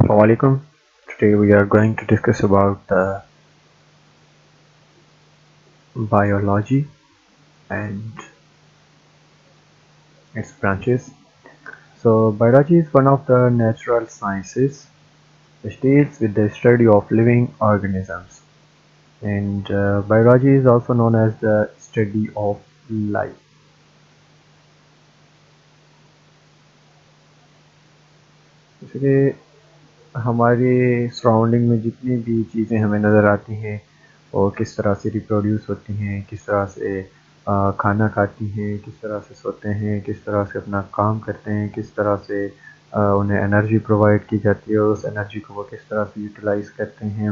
Assalamualaikum. Today we are going to discuss about biology and its branches. So biology is one of the natural sciences which deals with the study of living organisms, and biology is also known as the study of life. इसलिए हमारे surrounding में जितनी भी चीज़ें हमें नज़र आती हैं और किस तरह से रिप्रोड्यूस होती हैं, किस तरह से खाना खाती हैं, किस तरह से सोते हैं, किस तरह से अपना काम करते हैं, किस तरह से उन्हें एनर्जी प्रोवाइड की जाती है और उस एनर्जी को वो किस तरह से यूटिलाइज़ करते हैं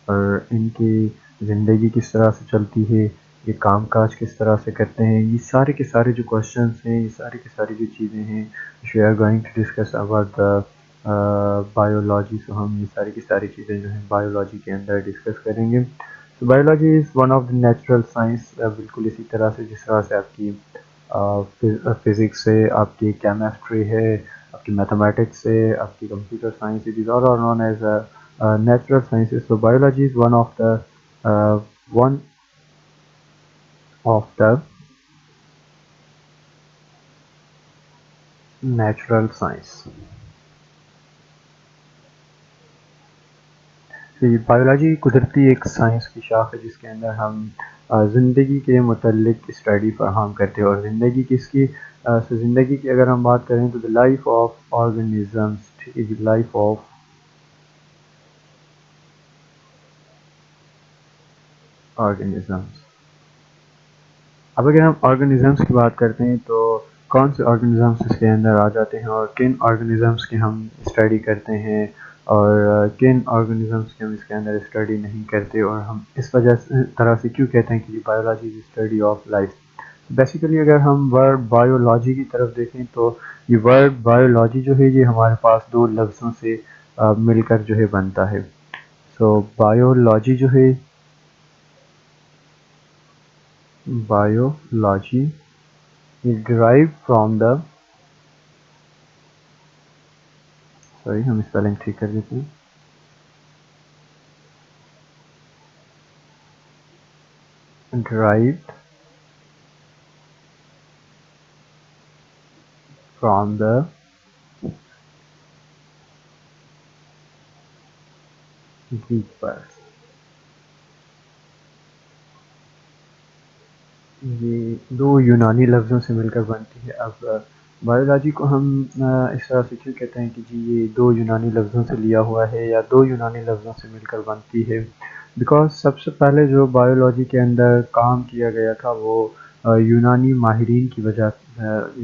और इनकी ज़िंदगी किस तरह से चलती है, ये काम काज किस तरह से करते हैं, ये सारे के सारे जो क्वेश्चंस हैं, ये सारी की सारी जो चीज़ें हैं, we are going to discuss about the biology. So हम ये सारी की सारी चीज़ें जो हैं बायोलॉजी के अंदर डिस्कस करेंगे। तो biology is one of the natural science, बिल्कुल इसी तरह से जिस तरह से आपकी फिज़िक्स है, आपकी केमिस्ट्री है, आपकी मैथमेटिक्स है, आपकी computer science, it is all are known as natural sciences. So biology is one of the natural science. Biology कुदरती एक साइंस की शाख है जिसके अंदर हम ज़िंदगी के मुतल्लिक स्टडी फराहम करते हैं। और ज़िंदगी किसकी, ज़िंदगी की अगर हम बात करें तो the life of organisms, life of organisms. अब अगर हम ऑर्गेनिजम्स की बात करते हैं तो कौन से ऑर्गेनिजम्स इसके अंदर आ जाते हैं और किन ऑर्गेनिजम्स की हम स्टडी करते हैं और किन ऑर्गेनिजम्स की हम इसके अंदर स्टडी नहीं करते, और हम इस वजह से तरह से क्यों कहते हैं कि biology is study of life. Basically अगर हम वर्ड बायोलॉजी की तरफ देखें तो ये वर्ड बायोलॉजी जो है ये हमारे पास दो लफ्ज़ों से मिलकर जो है बनता है। सो बायोलॉजी जो है, biology is derived from the, sorry हम स्पेलिंग ठीक कर देते हैं, derived from the Greek words। ये दो यूनानी लफ्ज़ों से मिलकर बनती है। अब बायोलॉजी को हम इस तरह से क्यों कहते हैं कि जी ये दो यूनानी लफ्ज़ों से लिया हुआ है या दो यूनानी लफ्ज़ों से मिलकर बनती है, बिकॉज सबसे पहले जो बायोलॉजी के अंदर काम किया गया था वो यूनानी माहिरीन की वजह,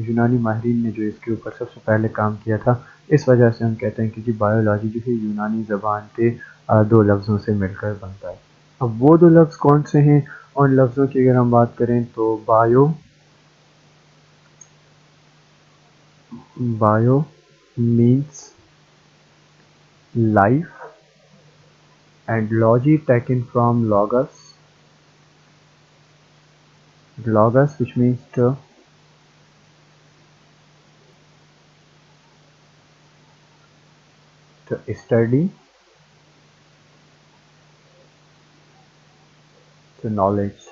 यूनानी माहिरीन ने जो इसके ऊपर सबसे पहले काम किया था, इस वजह से हम कहते हैं कि जी बायोलॉजी जो है यूनानी ज़बान के दो लफ्ज़ों से मिलकर बनता है। अब वो दो लफ्ज़ कौन से हैं, उन लफ्ज़ों की अगर हम बात करें तो bio means life, and logy taken from logos, which means to study, to knowledge।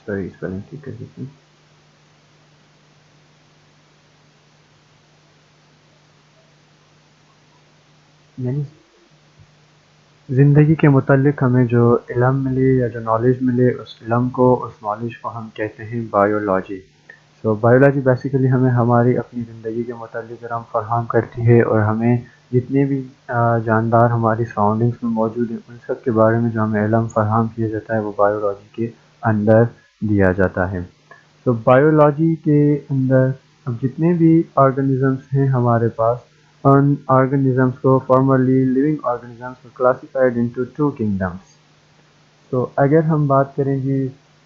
Sorry spelling ठीक कर देते हैं। यानी ज़िंदगी के मुतालिक हमें जो इल्म मिले या जो नॉलेज मिले, उस इल्म को, उस नॉलेज को हम कहते हैं बायोलॉजी। सो बायोलॉजी बेसिकली हमें हमारी अपनी ज़िंदगी के मुतालिक हम फराहम करती है और हमें जितने भी जानदार हमारी सराउंडिंग्स में मौजूद हैं उन सब के बारे में जो हमें इल्म फराहम किया जाता है वो बायोलॉजी के अंदर दिया जाता है। तो बायोलॉजी के अंदर अब जितने भी ऑर्गेनिजम्स हैं हमारे पास, उन ऑर्गेनिजम्स को फॉर्मली लिविंग ऑर्गेनिजम्स को क्लासिफाइड इनटू टू किंगडम्स। तो अगर हम बात करेंगे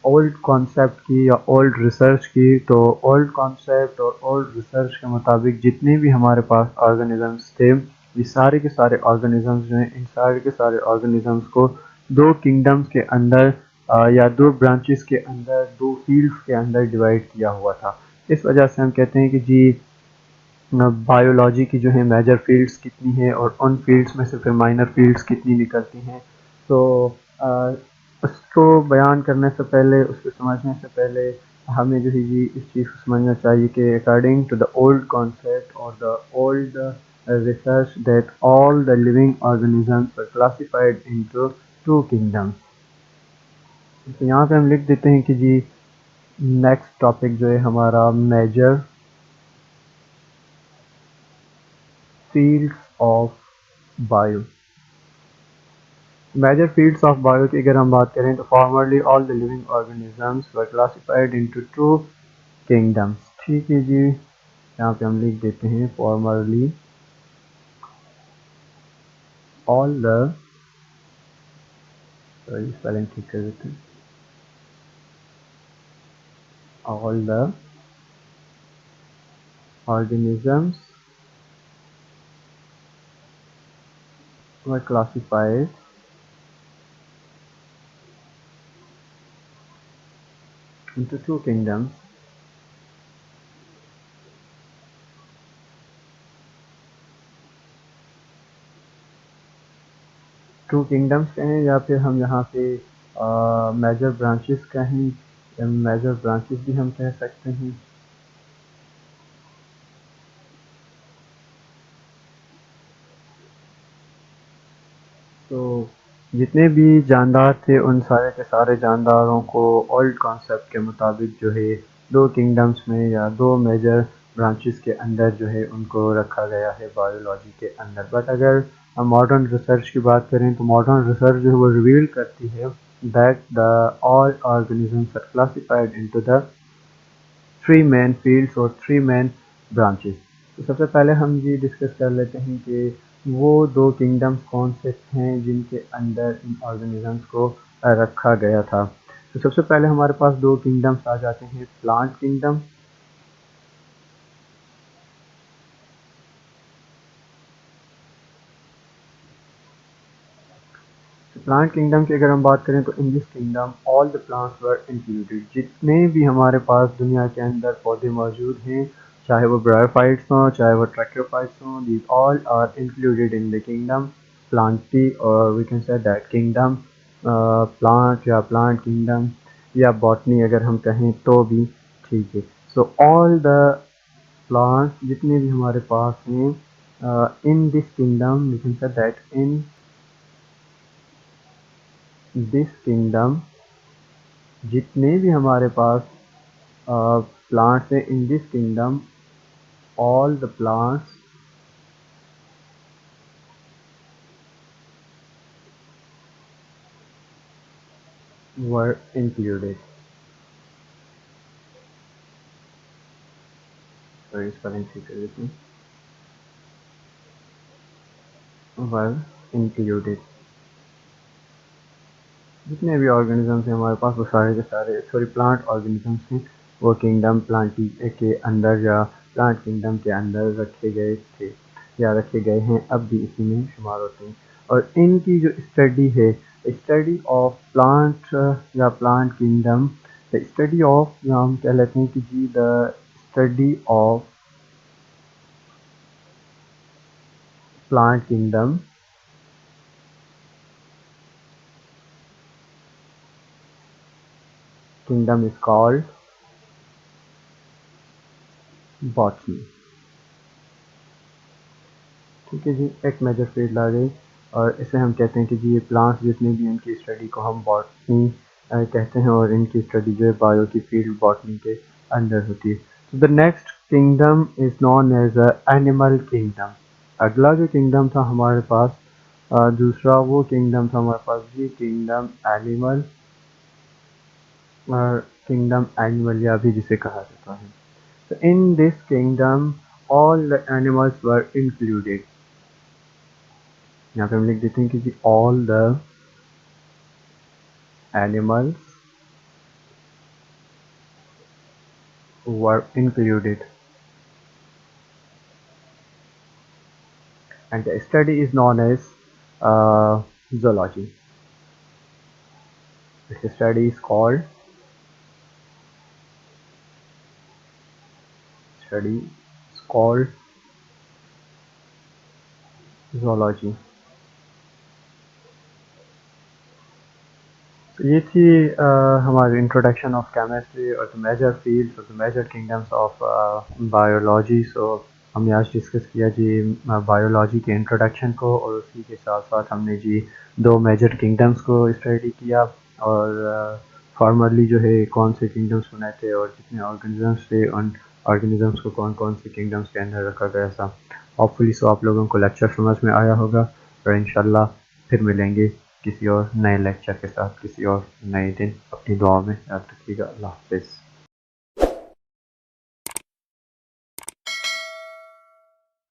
ओल्ड कॉन्सेप्ट की या ओल्ड रिसर्च की, तो ओल्ड कॉन्सेप्ट और ओल्ड रिसर्च के मुताबिक जितने भी हमारे पास ऑर्गेनिजम्स थे, ये सारे के सारे ऑर्गेनिजम्स जो हैं, इन सारे के सारे ऑर्गेनिजम्स को दो किंगडम्स के अंदर या दो ब्रांचेस के अंदर, दो फील्ड्स के अंदर डिवाइड किया हुआ था। इस वजह से हम कहते हैं कि जी बायोलॉजी की जो है मेजर फील्ड्स कितनी है और उन फील्ड्स में से फिर माइनर फील्ड्स कितनी निकलती हैं। तो अ, उसको बयान करने से पहले, उसको समझने से पहले हमें जो है जी इस चीज़ को समझना चाहिए कि according to the old concept और the old research that all the living organisms were classified into two kingdoms. तो यहाँ पे हम लिख देते हैं कि जी नेक्स्ट टॉपिक जो है हमारा major fields of bio. Major fields of bio की अगर हम बात करें तो formerly all the living organisms were classified into two kingdoms. ठीक है जी, यहाँ पे हम लिख देते हैं formerly all the, sorry spelling ठीक कर देते हैं, all the organisms were classified into two kingdoms. Two kingdoms कहें या फिर हम यहाँ पे मेजर ब्रांचेस कहें, मेजर ब्रांचेस भी हम कह सकते हैं। तो जितने भी जानदार थे उन सारे के सारे जानदारों को ओल्ड कॉन्सेप्ट के मुताबिक जो है दो किंगडम्स में या दो मेजर ब्रांचेस के अंदर जो है उनको रखा गया है बायोलॉजी के अंदर। बट अगर हम मॉडर्न रिसर्च की बात करें तो मॉडर्न रिसर्च जो है वो रिवील करती है that the all organisms are classified into the three main fields और थ्री मेन ब्रांचेस। तो सबसे पहले हम ये डिस्कस कर लेते हैं कि वो दो किंगडम्स कौन से हैं जिनके अंदर इन ऑर्गेनिजम्स को रखा गया था। तो सबसे पहले हमारे पास दो किंगडम्स आ जाते हैं, प्लांट किंगडम। प्लांट किंगडम की अगर हम बात करें तो in this kingdom all the plants were included. जितने भी हमारे पास दुनिया के अंदर पौधे मौजूद हैं, चाहे वो ब्रायोफाइट्स हों चाहे वो ट्रैक्योफाइट्स हों, these all are included in the kingdom plantae, और we can say that kingdom plant या प्लांट किंगडम या बॉटनी अगर हम कहें तो भी ठीक है। सो ऑल द प्लांट्स जितने भी हमारे पास हैं in this kingdom, we can say that in this kingdom जितने भी हमारे पास प्लांट्स हैं in this kingdom, all the plants were included. Sorry spelling ठीक कर देते हैं, वर इंक्लूडेड। जितने भी ऑर्गेनिजम्स हैं हमारे पास वो सारे के सारे, सॉरी प्लांट ऑर्गेनिजम्स हैं, वो किंगडम प्लांटी के अंदर या प्लांट किंगडम के अंदर रखे गए थे या रखे गए हैं, अब भी इसी में शुमार होते हैं। और इनकी जो स्टडी है, स्टडी ऑफ प्लांट या plant kingdom, the study of, या हम कह लेते हैं कि जी the study of plant kingdom is called botany. ठीक है जी, एक मेजर फील्ड आ गई और इसे हम कहते हैं कि जी ये प्लांट्स जितने भी इनकी स्टडी को हम बॉटनी कहते हैं और इनकी स्टडी जो है बायो की फील्ड बॉटनी के अंदर होती है। तो the next kingdom is known as animal kingdom. अगला जो किंगडम था हमारे पास, दूसरा वो किंगडम था हमारे पास जी किंगडम एनिमल, और किंगडम एनिमल या भी जिसे कहा जाता है। तो in this kingdom all the animals were included. यहाँ पे हम लिख देते हैं कि जी all the animals were included and the study is known as zoology. This study is called study is called zoology. तो ये थी हमारी इंट्रोडक्शन ऑफ केमिस्ट्री और द मेजर फील्ड्स और the major kingdoms of biology. So हमने आज discuss किया जी biology के इंट्रोडक्शन को, और उसी के साथ साथ हमने जी दो मेजर किंगडम्स को स्टडी किया, और फॉर्मरली जो है कौन से किंगडम्स बनाए थे और जितने ऑर्गेनिजम्स थे उन ऑर्गेनिजम्स को कौन कौन से किंगडम्स के अंदर रखा गया था। होपफुली सो आप लोगों को लेक्चर समझ में आया होगा, और इंशाल्लाह फिर मिलेंगे किसी और नए लेक्चर के साथ किसी और नए दिन। अपनी दुआ में याद रखिएगा। अल्लाह हाफ़िज़।